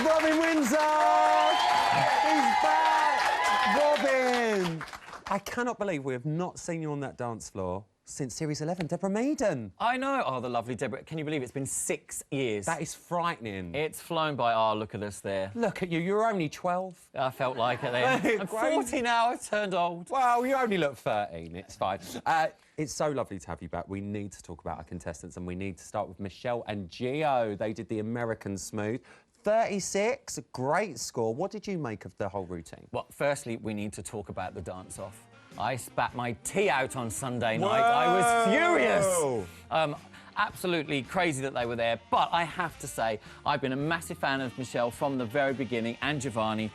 Robin Windsor! He's back! Robin! I cannot believe we have not seen you on that dance floor since Series 11. Deborah Meaden. I know. Oh, the lovely Deborah. Can you believe it's been 6 years? That is frightening. It's flown by. Oh, look at us there. Look at you. You're only 12. I felt like it then. I'm 40 now. I've turned old. Well, you only look 13. It's fine. It's so lovely to have you back. We need to talk about our contestants, and we need to start with Michelle and Gio. They did the American Smooth. 36, great score. What did you make of the whole routine? Well, firstly, we need to talk about the dance-off. I spat my tea out on Sunday night. I was furious. Absolutely crazy that they were there. But I have to say, I've been a massive fan of Michelle from the very beginning, and Giovanni.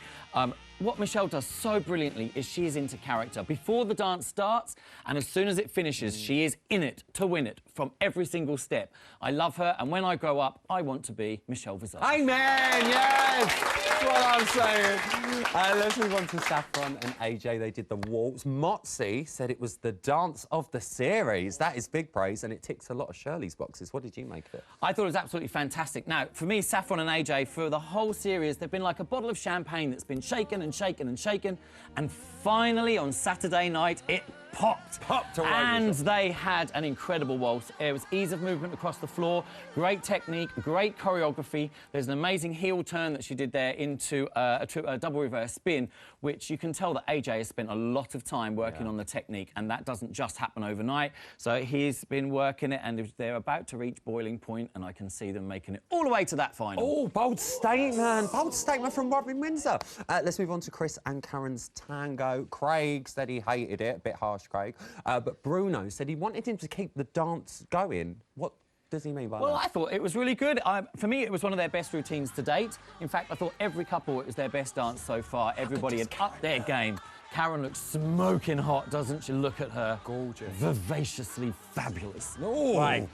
What Michelle does so brilliantly is she is into character. Before the dance starts, and as soon as it finishes, she is in it to win it from every single step. I love her, and when I grow up, I want to be Michelle Visage. Amen, yes! That's what I'm saying. Let's move on to Saffron and AJ. They did the waltz. Motzi said it was the dance of the series. That is big praise, and it ticks a lot of Shirley's boxes. What did you make of it? I thought it was absolutely fantastic. Now, for me, Saffron and AJ, for the whole series, they've been like a bottle of champagne that's been shaken and shaken and shaken, and finally on Saturday night it popped. And they had an incredible waltz. It was ease of movement across the floor, great technique, great choreography. There's an amazing heel turn that she did there into a double reverse spin, which you can tell that AJ has spent a lot of time working on the technique, and that doesn't just happen overnight. So he's been working it, and they're about to reach boiling point, and I can see them making it all the way to that final. Oh, bold statement. Bold statement from Robin Windsor. Let's move on to Chris and Karen's tango. Craig said he hated it, a bit harsh, Craig. But Bruno said he wanted him to keep the dance going. What does he mean by that? Well, I thought it was really good. For me, it was one of their best routines to date. In fact, I thought every couple, it was their best dance so far. Everybody had upped their game. Karen looks smoking hot, doesn't she? Look at her. Gorgeous. Vivaciously fabulous. Ooh. Right.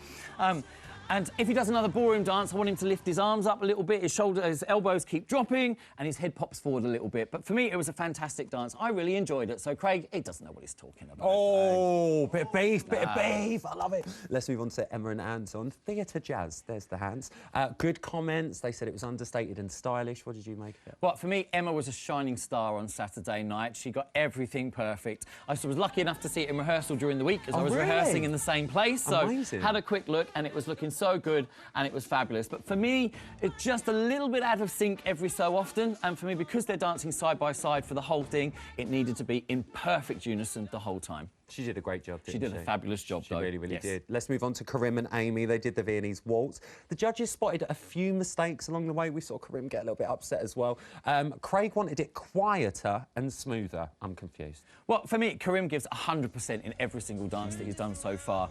And if he does another ballroom dance, I want him to lift his arms up a little bit, his elbows keep dropping, and his head pops forward a little bit. But for me, it was a fantastic dance. I really enjoyed it. So, Craig, he doesn't know what he's talking about. Oh, bit of beef, bit of beef. I love it. Let's move on to Emma and Anton. Theatre Jazz, there's the hands. Good comments. They said it was understated and stylish. What did you make of it? Well, for me, Emma was a shining star on Saturday night. She got everything perfect. I was lucky enough to see it in rehearsal during the week, as I was rehearsing in the same place. So, amazing. Had a quick look, and it was looking so good, and it was fabulous. But for me, it's just a little bit out of sync every so often, and for me, because they're dancing side by side for the whole thing, it needed to be in perfect unison the whole time. She did a great job, didn't she? She did a fabulous job, though. She really did. Let's move on to Karim and Amy. They did the Viennese waltz. The judges spotted a few mistakes along the way. We saw Karim get a little bit upset as well. Craig wanted it quieter and smoother. I'm confused. Well, for me, Karim gives 100% in every single dance that he's done so far,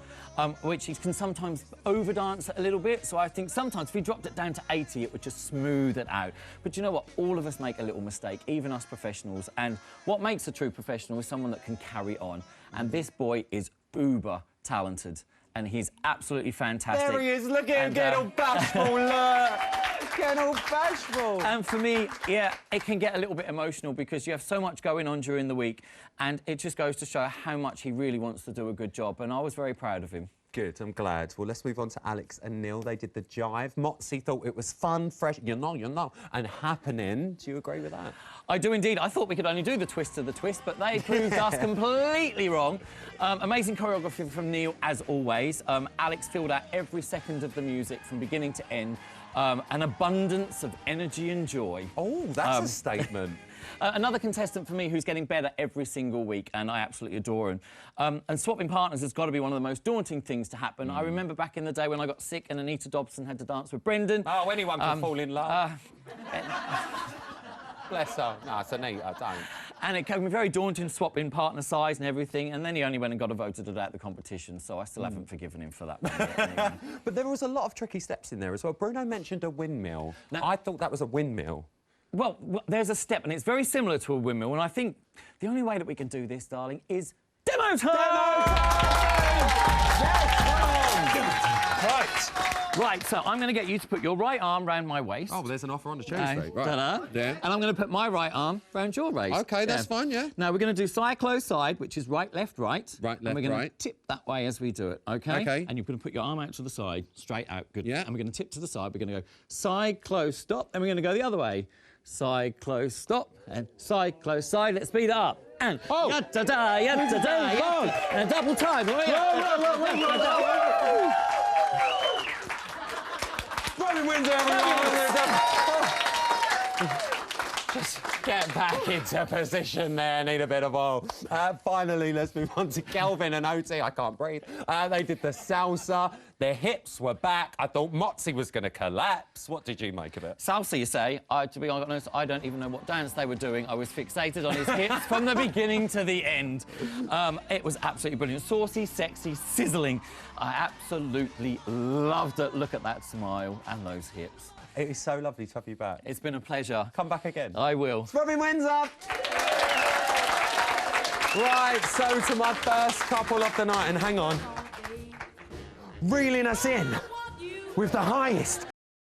which he can sometimes overdance a little bit. So I think sometimes if he dropped it down to 80, it would just smooth it out. But you know what? All of us make a little mistake, even us professionals. And what makes a true professional is someone that can carry on. And this boy is uber talented, and he's absolutely fantastic. There he is, look at him getting all bashful, look! Getting all bashful! And for me, yeah, it can get a little bit emotional because you have so much going on during the week, and it just goes to show how much he really wants to do a good job, and I was very proud of him. Good, I'm glad. Well, let's move on to Alex and Neil. They did the jive. Motzi thought it was fun, fresh, you know, and happening. Do you agree with that? I do indeed. I thought we could only do the twist of the twist, but they proved us completely wrong. Amazing choreography from Neil, as always. Alex filled out every second of the music from beginning to end. An abundance of energy and joy. Oh, that's a statement. Another contestant for me who's getting better every single week, and I absolutely adore him. And swapping partners has got to be one of the most daunting things to happen. I remember back in the day when I got sick and Anita Dobson had to dance with Brendan. Oh, anyone can fall in love. Bless her. No, it's Anita, don't. And it can be very daunting, swapping partner size and everything, and then he only went and got voted out the competition, so I still haven't forgiven him for that one yet, anyway. But there was a lot of tricky steps in there as well. Bruno mentioned a windmill. Now, I thought that was a windmill. Well, there's a step, and it's very similar to a windmill, and I think the only way that we can do this, darling, is demo time! Demo time! Yes, come on! Right. Right, so I'm going to get you to put your right arm round my waist. Oh, well, there's an offer on the Tuesday. Right. Ta-da. Yeah. And I'm going to put my right arm round your waist. OK, that's fine, yeah. Now, we're going to do side, close, side, which is right, left, right. Right, and we're left, going right. to tip that way as we do it, OK? OK. And you're going to put your arm out to the side, straight out, good. Yeah. And we're going to tip to the side. We're going to go side, close, stop. Then we're going to go the other way. Side, close, stop. And side, close, side. Let's speed it up. And yatta-da, yatta-da, yatta. And double time. Robin wins, everyone! Just get back into position there, need a bit of oil. Finally, let's move on to Kelvin and Oti. I can't breathe. They did the salsa. Their hips were back. I thought Motzi was going to collapse. What did you make of it? Salsa, you say? To be honest, I don't even know what dance they were doing. I was fixated on his hips from the beginning to the end. It was absolutely brilliant. Saucy, sexy, sizzling. I absolutely loved it. Look at that smile and those hips. It is so lovely to have you back. It's been a pleasure. Come back again. I will. Robin Windsor! Right, so to my first couple of the night, and hang on. Reeling us in with the highest